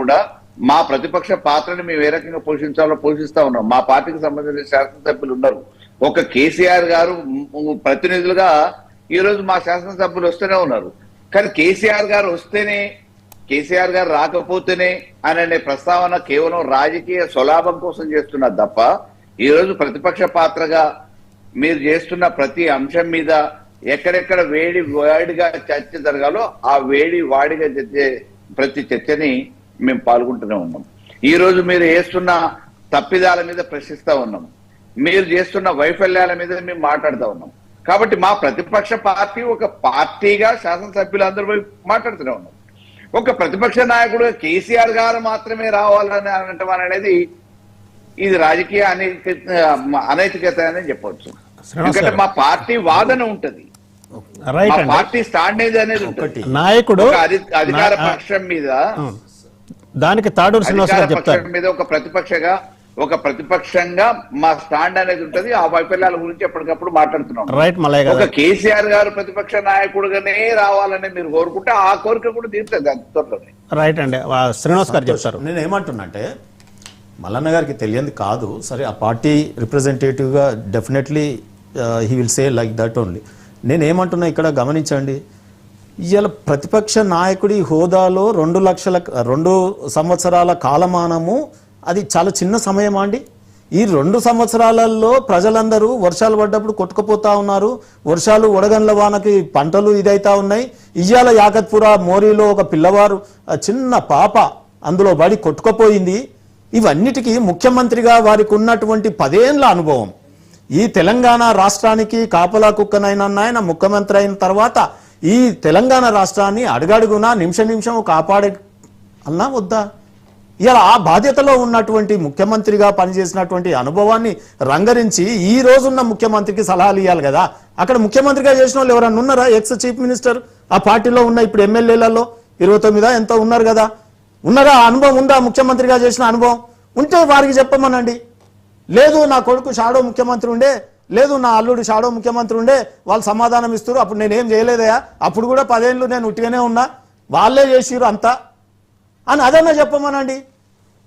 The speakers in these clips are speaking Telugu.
కూడా మా ప్రతిపక్ష పాత్రని మేము ఏ రకంగా పోషించాలో పోషిస్తా ఉన్నాం. మా పార్టీకి సంబంధించిన శాసనసభ్యులు ఉన్నారు. ఒక కేసీఆర్ గారు ప్రతినిధులుగా ఈ రోజు మా శాసనసభ్యులు వస్తూనే ఉన్నారు. కానీ కేసీఆర్ గారు వస్తేనే, కేసీఆర్ గారు రాకపోతేనే అనే ప్రస్తావన కేవలం రాజకీయ స్వలాభం కోసం చేస్తున్నారు తప్ప, ఈ రోజు ప్రతిపక్ష పాత్రగా మీరు చేస్తున్న ప్రతి అంశం మీద ఎక్కడెక్కడ వాడిగా చర్చ జరగాలో ఆ వాడిగా ప్రతి చర్చని మేము పాల్గొంటూనే ఉన్నాం. ఈ రోజు మీరు చేస్తున్న తప్పిదాల మీద ప్రశ్నిస్తా ఉన్నాం. మీరు చేస్తున్న వైఫల్యాల మీద మేము మాట్లాడుతూ ఉన్నాం. కాబట్టి మా ప్రతిపక్ష పార్టీ ఒక పార్టీగా శాసనసభ్యులందరూ మాట్లాడుతూనే ఉన్నాం. ఒక ప్రతిపక్ష నాయకుడు కేసీఆర్ గారు మాత్రమే రావాలని అనటం అనేది ఇది రాజకీయ అనైతికత అని చెప్పవచ్చు. ఎందుకంటే మా పార్టీ వాదన ఉంటది, పార్టీ స్టాండ్ అనేది ఉంటుంది. నాయకుడు అధికార పక్షం మీద, దానికి తాడూరు శ్రీనివాసరావు చెప్తారు మీద ఒక ప్రతిపక్షంగా మా స్టాండ్ అనేది ఉంటది. ఆ వైఫల్యాల గురించి ఎప్పటికప్పుడు మాట్లాడుతున్నాం. ఒక కేసీఆర్ గారు ప్రతిపక్ష నాయకుడుగానే రావాలని మీరు కోరుకుంటే ఆ కోరిక కూడా తీరుతుంది. రైట్ అండి, శ్రీనివాస్ గారు చెప్తారు. నేను ఏమంటున్నాంటే, మల్లన్న గారికి తెలియంది కాదు, సరే ఆ పార్టీ రిప్రజెంటేటివ్గా definitely he will say like that only. నేనేమంటున్నా ఇక్కడ గమనించండి, ఇవాళ ప్రతిపక్ష నాయకుడి హోదాలో 2 సంవత్సరాల కాలమానము అది చాలా చిన్న సమయం అండి. ఈ 2 సంవత్సరాలలో ప్రజలందరూ వర్షాలు పడ్డప్పుడు కొట్టుకుపోతా ఉన్నారు. వర్షాలు వడగండ్ల వానకి పంటలు ఇదైతా ఉన్నాయి. ఇయ్యాల యాకత్పుర మోరీలో ఒక పిల్లవారు చిన్న పాప అందులో పడి కొట్టుకుపోయింది. ఇవన్నిటికీ ముఖ్యమంత్రిగా వారికి ఉన్నటువంటి 10 ఏళ్ల అనుభవం, ఈ తెలంగాణ రాష్ట్రానికి కాపలా కుక్కనైన ఆయన ముఖ్యమంత్రి అయిన తర్వాత ఈ తెలంగాణ రాష్ట్రాన్ని అడుగడుగునా నిమిషం కాపాడే అన్నా వద్దా? ఇలా ఆ బాధ్యతలో ఉన్నటువంటి ముఖ్యమంత్రిగా పనిచేసినటువంటి అనుభవాన్ని రంగరించి ఈ రోజున్న ముఖ్యమంత్రికి సలహాలు ఇవ్వాలి కదా. అక్కడ ముఖ్యమంత్రిగా చేసిన వాళ్ళు ఎవరన్నా ఉన్నారా? ఎక్స్ చీఫ్ మినిస్టర్ ఆ పార్టీలో ఉన్న ఇప్పుడు ఎమ్మెల్యేలలో 29 ఎంతో ఉన్నారు కదా. ఉన్నారా? అనుభవం ఉందా? ముఖ్యమంత్రిగా చేసిన అనుభవం ఉంటే వారికి చెప్పమనండి. లేదు నా కొడుకు షాడో ముఖ్యమంత్రి ఉండే, లేదు నా అల్లుడు షాడో ముఖ్యమంత్రి ఉండే, వాళ్ళు సమాధానం ఇస్తారు, అప్పుడు నేనేం చేయలేదయా, అప్పుడు కూడా 10 ఏళ్ళు నేను ఉట్టిగానే ఉన్నా, వాళ్ళే చేసిరు అంతా అని అదన్నా చెప్పమనండి.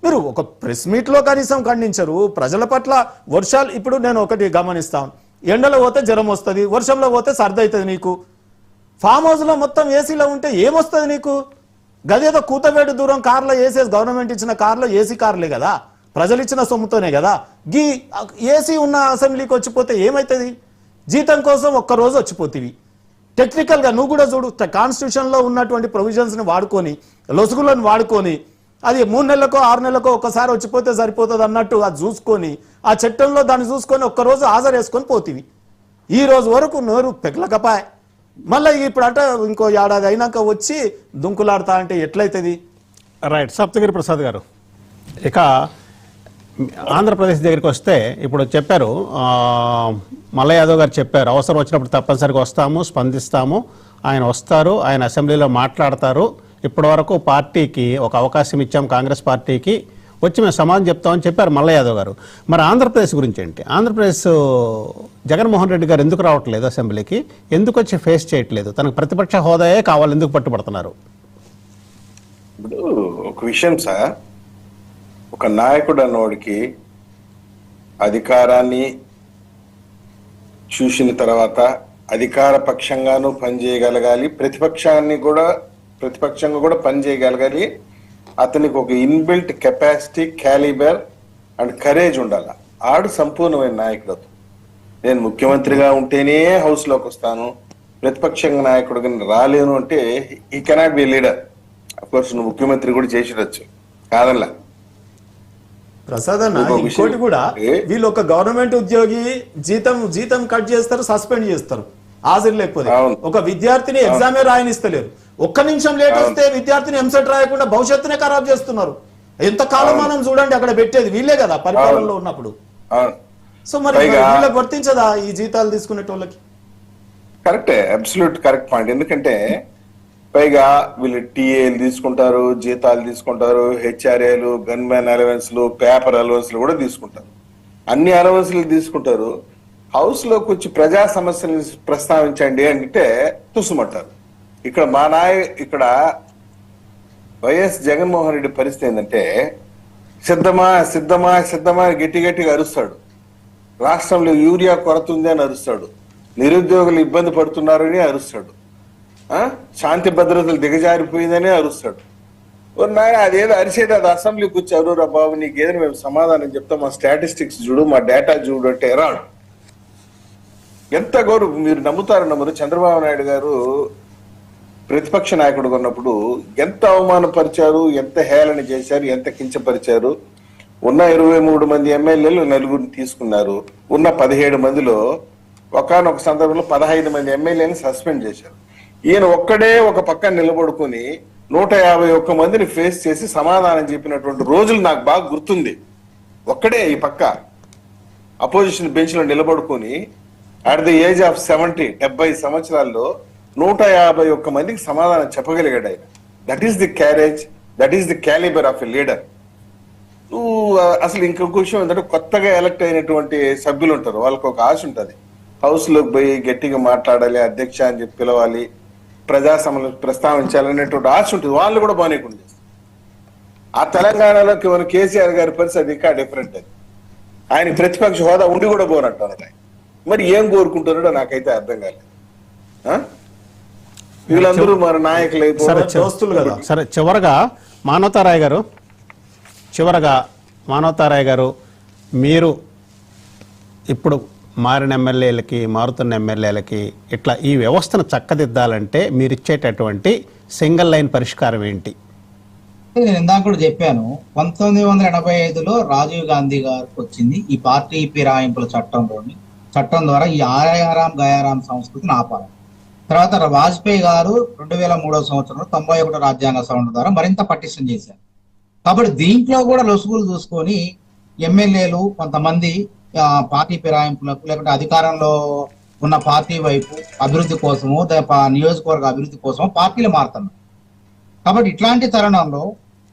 మీరు ఒక ప్రెస్ మీట్లో కనీసం ఖండించరు. ప్రజల పట్ల వర్షాలు, ఇప్పుడు నేను ఒకటి గమనిస్తాను, ఎండలో పోతే జ్వరం వస్తుంది, వర్షంలో పోతే సర్ది అవుతుంది. నీకు ఫామ్ హౌస్లో మొత్తం ఏసీలో ఉంటే ఏమొస్తుంది నీకు? గదేదో కూతవేటు దూరం కార్లో ఏసీ, గవర్నమెంట్ ఇచ్చిన కార్లో ఏసీ కార్లే కదా, ప్రజలు ఇచ్చిన సొమ్ముతోనే కదా. గీ ఏసీ ఉన్న అసెంబ్లీకి వచ్చిపోతే ఏమవుతుంది? జీతం కోసం ఒక్కరోజు వచ్చిపోతీవి. టెక్నికల్గా నువ్వు కూడా చూడు, కాన్స్టిట్యూషన్లో ఉన్నటువంటి ప్రొవిజన్స్ని వాడుకొని, లొసుగులను వాడుకొని, అది 3 నెలలకో 6 నెలలకో ఒక్కసారి వచ్చిపోతే సరిపోతుంది అన్నట్టు అది చూసుకొని, ఆ చట్టంలో దాన్ని చూసుకొని ఒక్కరోజు హాజరు వేసుకొని పోతీవి. ఈ రోజు వరకు నోరు పెగలకపాయ. మళ్ళీ ఇప్పుడు అంటే ఇంకో ఏడాది అయినాక వచ్చి దుంకులాడతా అంటే ఎట్లయితుంది? రైట్. సప్తగిరి ప్రసాద్ గారు, ఇక ఆంధ్రప్రదేశ్ దగ్గరికి వస్తే ఇప్పుడు చెప్పారు, మల్ల యాదవ్ గారు చెప్పారు, అవసరం వచ్చినప్పుడు తప్పనిసరిగా వస్తాము, స్పందిస్తాము, ఆయన వస్తారు, ఆయన అసెంబ్లీలో మాట్లాడతారు. ఇప్పటి వరకు పార్టీకి ఒక అవకాశం ఇచ్చాం, కాంగ్రెస్ పార్టీకి వచ్చి మేము సమాధానం చెప్తామని చెప్పారు మల్ల యాదవ్ గారు. మరి ఆంధ్రప్రదేశ్ గురించి ఏంటి? ఆంధ్రప్రదేశ్ జగన్మోహన్ రెడ్డి గారు ఎందుకు రావట్లేదు అసెంబ్లీకి? ఎందుకు వచ్చి ఫేస్ చేయట్లేదు? తనకు ప్రతిపక్ష హోదాయే కావాలి, ఎందుకు పట్టుబడుతున్నారు? ఇప్పుడు ఒక విషయం సార్, ఒక నాయకుడు అన్నవాడికి అధికారాన్ని చూసిన తర్వాత అధికార పక్షంగాను పనిచేయగలగాలి, ప్రతిపక్షంగా కూడా పనిచేయగలగాలి. అతనికి ఒక inbuilt capacity, calibre and courage ఉండాలి. ఆడు సంపూర్ణమైన నాయకుడు. నేను ముఖ్యమంత్రిగా ఉంటేనే హౌస్ లోకి వస్తాను, ప్రతిపక్ష నాయకుడుగా రాలేను అంటే ఈ cannot be leader. Of course నువ్వు ముఖ్యమంత్రి కూడా చేసిడొచ్చు, కాదల్లా. ప్రసాద్ అన్న, ఇంకోటి కూడా, వీళ్ళు ఒక గవర్నమెంట్ ఉద్యోగి జీతం కట్ చేస్తారు, సస్పెండ్ చేస్తారు హాజరు లేకపోతే. ఒక విద్యార్థిని ఎగ్జామే రాయనిస్తలేరు. ఒక్క నిమిషం లేట్ వస్తే విద్యార్థిని ఎంసెట్ రాయకుండా భవిష్యత్తునే ఖరాబ్ చేస్తున్నారు. ఎంత కాలమానం చూడండి అక్కడ పెట్టేది వీళ్ళే కదా పరిపాలనలో ఉన్నప్పుడు. సో మరి వీళ్ళకి వర్తించదా ఈ జీతాలు తీసుకునేటోళ్ళకి? కరెక్టే, అబ్సల్యూట్ కరెక్ట్ పాయింట్. ఎందుకంటే పైగా వీళ్ళు టీఏలు తీసుకుంటారు, జీతాలు తీసుకుంటారు, హెచ్ఆర్ఏలు, గన్మ్యాన్ అలవెన్స్లు, పేపర్ అలవెన్స్లు కూడా తీసుకుంటారు. అన్ని అలవెన్స్లు తీసుకుంటారు. హౌస్ లోకి వచ్చి ప్రజా సమస్యలు ప్రస్తావించండి అంటే తుసుమంటారు. ఇక్కడ వైఎస్ జగన్మోహన్ రెడ్డి పరిస్థితి ఏంటంటే సిద్ధమా సిద్ధమా సిద్ధమా అని గట్టిగా అరుస్తాడు. రాష్ట్రంలో యూరియా కొరత ఉంది అని అరుస్తాడు. నిరుద్యోగులు ఇబ్బంది పడుతున్నారని అరుస్తాడు. శాంతి భద్రతలు దిగజారిపోయిందని అరుస్తాడు. నాయన అదేదో అరిసేది అది అసెంబ్లీకి వచ్చి అరురా బాబు నీకు ఏదైనా మేము సమాధానం చెప్తాం, మా స్టాటిస్టిక్స్ చూడు, మా డేటా చూడు అంటే ఎరాడు. ఎంత గౌరవం, మీరు నమ్ముతారు నమ్మరు, చంద్రబాబు నాయుడు గారు ప్రతిపక్ష నాయకుడుగా ఉన్నప్పుడు ఎంత అవమానపరిచారు, ఎంత హేళన చేశారు, ఎంత కించపరిచారు. ఉన్న 23 మంది ఎమ్మెల్యేలు 4 తీసుకున్నారు. ఉన్న 17 మందిలో ఒకానొక సందర్భంలో 15 మంది ఎమ్మెల్యేని సస్పెండ్ చేశారు. ఈయన ఒక్కడే ఒక పక్కన నిలబడుకుని 151 మందిని ఫేస్ చేసి సమాధానం చెప్పినటువంటి రోజులు నాకు బాగా గుర్తుంది. ఒక్కడే ఈ పక్క అపోజిషన్ బెంచ్ లో నిలబడుకుని అట్ ది ఏజ్ ఆఫ్ 70 సంవత్సరాల్లో 151 మందికి సమాధానం చెప్పగలిగాడు ఆయన. That is the carriage, that is the calibre of a leader. అసలు ఇంకొక విషయం ఏంటంటే కొత్తగా ఎలక్ట్ అయినటువంటి సభ్యులు ఉంటారు, వాళ్ళకి ఒక ఆశ ఉంటుంది, హౌస్ లోకి పోయి గట్టిగా మాట్లాడాలి, అధ్యక్ష అని చెప్పి పిలవాలి, ప్రజా సమస్యలు ప్రస్తావించాలనేటువంటి ఆశ ఉంటుంది. వాళ్ళు కూడా బాగానేకుండా చేస్తారు. ఆ తెలంగాణలో కేసీఆర్ గారి పరిస్థితి ఇంకా డిఫరెంట్. అది ఆయన ప్రతిపక్ష హోదా ఉండి కూడా పోనట్టు ఆయన. మరి ఏం కోరుకుంటున్నాడో నాకైతే అర్థం కాలేదు. వీళ్ళందరూ మరి నాయకులు దోస్తులు కదా. సరే, చివరగా మానవతారాయ్ గారు మీరు ఇప్పుడు మారిన ఎమ్మెల్యేలకి, మారుతున్న ఎమ్మెల్యేలకి ఇట్లా ఈ వ్యవస్థను చక్కదిద్దాలంటే మీరు ఇచ్చేటటువంటి సింగిల్ లైన్ పరిష్కారం ఏంటి? నేను ఇందాక కూడా చెప్పాను, 1985లో రాజీవ్ గాంధీ గారికి వచ్చింది ఈ పార్టీ ఫిరాయింపుల చట్టం ద్వారా ఈ ఆయారాం గయారాం సంస్కృతిని ఆపాలి. తర్వాత వాజ్పేయి గారు 2003 సంవత్సరంలో 91 రాజ్యాంగ సవరణ ద్వారా మరింత పటిష్టం చేశారు. కాబట్టి దీంట్లో కూడా లొసుగులు చూసుకొని ఎమ్మెల్యేలు కొంతమంది పార్టీ ఫిరాయింపులకు లేకపోతే అధికారంలో ఉన్న పార్టీ వైపు అభివృద్ధి కోసము, నియోజకవర్గ అభివృద్ధి కోసము పార్టీలు మారుతున్నారు. కాబట్టి ఇట్లాంటి తరుణంలో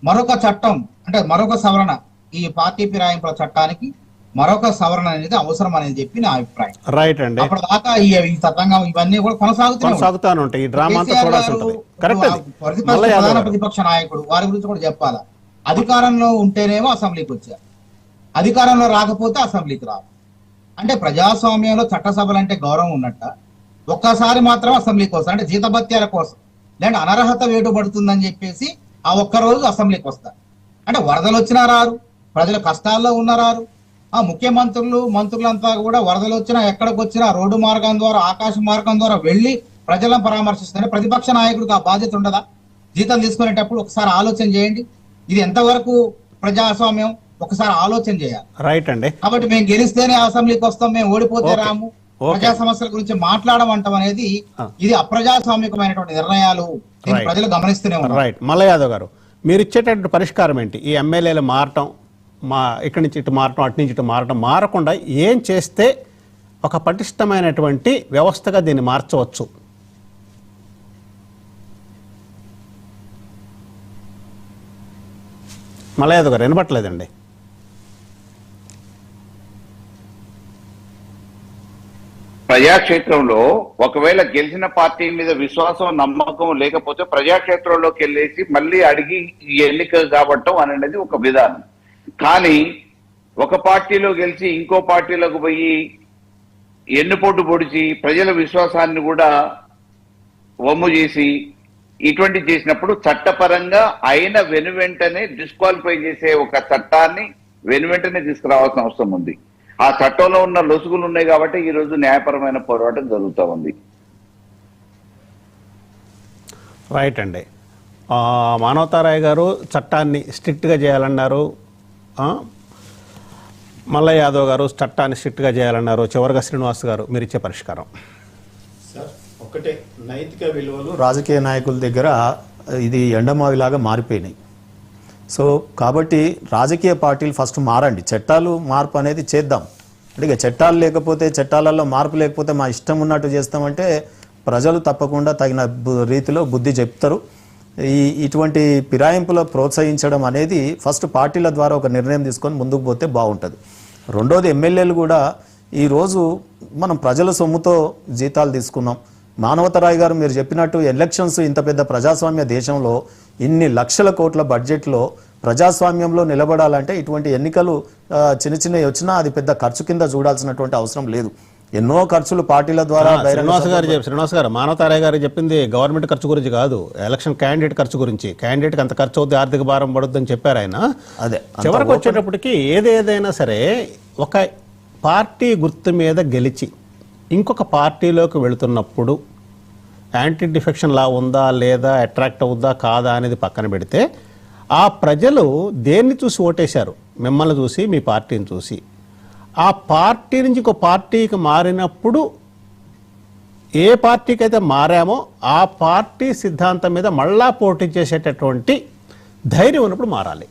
మరొక చట్టం అంటే మరొక సవరణ, ఈ పార్టీ ఫిరాయింపుల చట్టానికి మరొక సవరణ అనేది అవసరం అనేది చెప్పి నా అభిప్రాయం. రైట్ అండి. అప్పటిదాకా ఈ తతంగం ఇవన్నీ కూడా కొనసాగుతూనే ఉంటాయి. ప్రధాన ప్రతిపక్ష నాయకుడు వారి గురించి కూడా చెప్పాలా. అధికారంలో ఉంటేనేమో అసెంబ్లీకి వచ్చారు, అధికారంలో రాకపోతే అసెంబ్లీకి రాదు. అంటే ప్రజాస్వామ్యంలో చట్టసభలు అంటే గౌరవం ఉన్నట్ట ఒక్కసారి మాత్రం అసెంబ్లీకి వస్తారు, అంటే జీతభత్యాల కోసం లేదంటే అనర్హత వేటు పడుతుందని చెప్పేసి ఆ ఒక్కరోజు అసెంబ్లీకి వస్తారు. అంటే వరదలు వచ్చినా రారు, ప్రజల కష్టాల్లో ఉన్నరారు. మంత్రులంతా కూడా వరదలు వచ్చినా ఎక్కడికి వచ్చినా రోడ్డు మార్గం ద్వారా, ఆకాశ మార్గం ద్వారా వెళ్లి ప్రజలను పరామర్శిస్తారు. ప్రతిపక్ష నాయకుడికి ఆ బాధ్యత ఉండదా? జీతం తీసుకునేటప్పుడు ఒకసారి ఆలోచన చేయండి, ఇది ఎంతవరకు ప్రజాస్వామ్యం ఒకసారి ఆలోచన చేయాలి. రైట్ అండి. కాబట్టి మేము గెలిస్తేనే అసెంబ్లీకి వస్తాం, మేము ఓడిపోతే రాము, ప్రజా సమస్యల గురించి మాట్లాడమంటాం అనేది ఇది అప్రజాస్వామికమైనటువంటి నిర్ణయాలు. ప్రజలు గమనిస్తూనే ఉన్నారు. రైట్. మల్ల యాదవ్ గారు, మీరు ఇచ్చేటటువంటి పరిష్కారం ఏంటి? ఈ ఎమ్మెల్యేలు మారటం, ఇక్కడి నుంచి ఇటు మారటం, అటు నుంచి ఇటు మారటం మారకుండా ఏం చేస్తే ఒక పటిష్టమైనటువంటి వ్యవస్థగా దీన్ని మార్చవచ్చు? మల్ల యాదవ్ గారు వినపట్లేదండి. ప్రజాక్షేత్రంలో ఒకవేళ గెలిచిన పార్టీ మీద విశ్వాసం, నమ్మకం లేకపోతే ప్రజాక్షేత్రంలోకి వెళ్ళేసి మళ్ళీ అడిగి ఎన్నిక కాబట్టం అనేది ఒక విధానం. కానీ ఒక పార్టీలో గెలిచి ఇంకో పార్టీలోకి పోయి ఎన్నుపోటు పొడిచి ప్రజల విశ్వాసాన్ని కూడా వమ్ము చేసి ఇటువంటి చేసినప్పుడు చట్టపరంగా అయిన వెనువెంటనే డిస్క్వాలిఫై చేసే ఒక చట్టాన్ని వెనువెంటనే తీసుకురావాల్సిన అవసరం ఉంది. ఆ చట్టంలో ఉన్న లొసుగులు ఉన్నాయి కాబట్టి ఈ రోజు న్యాయపరమైన పోరాటం జరుగుతూ ఉంది. రైట్ అండి. మానవతారాయ్ గారు చట్టాన్ని స్ట్రిక్ట్గా చేయాలన్నారు, మల్ల యాదవ్ గారు చట్టాన్ని స్ట్రిక్ట్గా చేయాలన్నారు. చివరిగా శ్రీనివాస్ గారు మీరు ఇచ్చే పరిష్కారం? సార్, ఒకటే, నైతిక విలువలు రాజకీయ నాయకుల దగ్గర ఇది ఎండమావిలాగా మారిపోయినాయి. సో కాబట్టి రాజకీయ పార్టీలు ఫస్ట్ మారండి, చట్టాలు మార్పు అనేది చేద్దాం. అంటే ఇక చట్టాలు లేకపోతే, చట్టాలలో మార్పు లేకపోతే మా ఇష్టం ఉన్నట్టు చేస్తామంటే ప్రజలు తప్పకుండా తగిన రీతిలో బుద్ధి చెప్తారు. ఇటువంటి ఫిరాయింపుల ప్రోత్సహించడం అనేది ఫస్ట్ పార్టీల ద్వారా ఒక నిర్ణయం తీసుకొని ముందుకు పోతే బాగుంటుంది. రెండోది, ఎమ్మెల్యేలు కూడా ఈరోజు మనం ప్రజల సొమ్ముతో జీతాలు తీసుకున్నాం, మానవతరాయ్ గారు మీరు చెప్పినట్టు ఎలక్షన్స్ ఇంత పెద్ద ప్రజాస్వామ్య దేశంలో ఇన్ని లక్షల కోట్ల బడ్జెట్లో ప్రజాస్వామ్యంలో నిలబడాలంటే ఇటువంటి ఎన్నికలు చిన్న చిన్నవి వచ్చినా అది పెద్ద ఖర్చు కింద చూడాల్సినటువంటి అవసరం లేదు. ఎన్నో ఖర్చులు పార్టీల ద్వారా శ్రీనివాస్ గారు మానవతారాయ్ గారు చెప్పింది గవర్నమెంట్ ఖర్చు గురించి కాదు, ఎలక్షన్ క్యాండిడేట్ ఖర్చు గురించి. క్యాండిడేట్కి అంత ఖర్చు అవుతుంది, ఆర్థిక భారం పడుద్దని చెప్పారు ఆయన. అదే చివరికి వచ్చేటప్పటికి ఏదేదైనా సరే ఒక పార్టీ గుర్తు మీద గెలిచి ఇంకొక పార్టీలోకి వెళుతున్నప్పుడు యాంటీ డిఫెక్షన్ లా ఉందా లేదా, అట్రాక్ట్ అవుద్దా కాదా అనేది పక్కన పెడితే ఆ ప్రజలు దేన్ని చూసి ఓటేశారు? మిమ్మల్ని చూసి, మీ పార్టీని చూసి. ఆ పార్టీ నుంచి ఇంకో పార్టీకి మారినప్పుడు ఏ పార్టీకి అయితే మారామో ఆ పార్టీ సిద్ధాంతం మీద మళ్ళా పోటీ చేసేటటువంటి ధైర్యం ఉన్నప్పుడు మారాలి.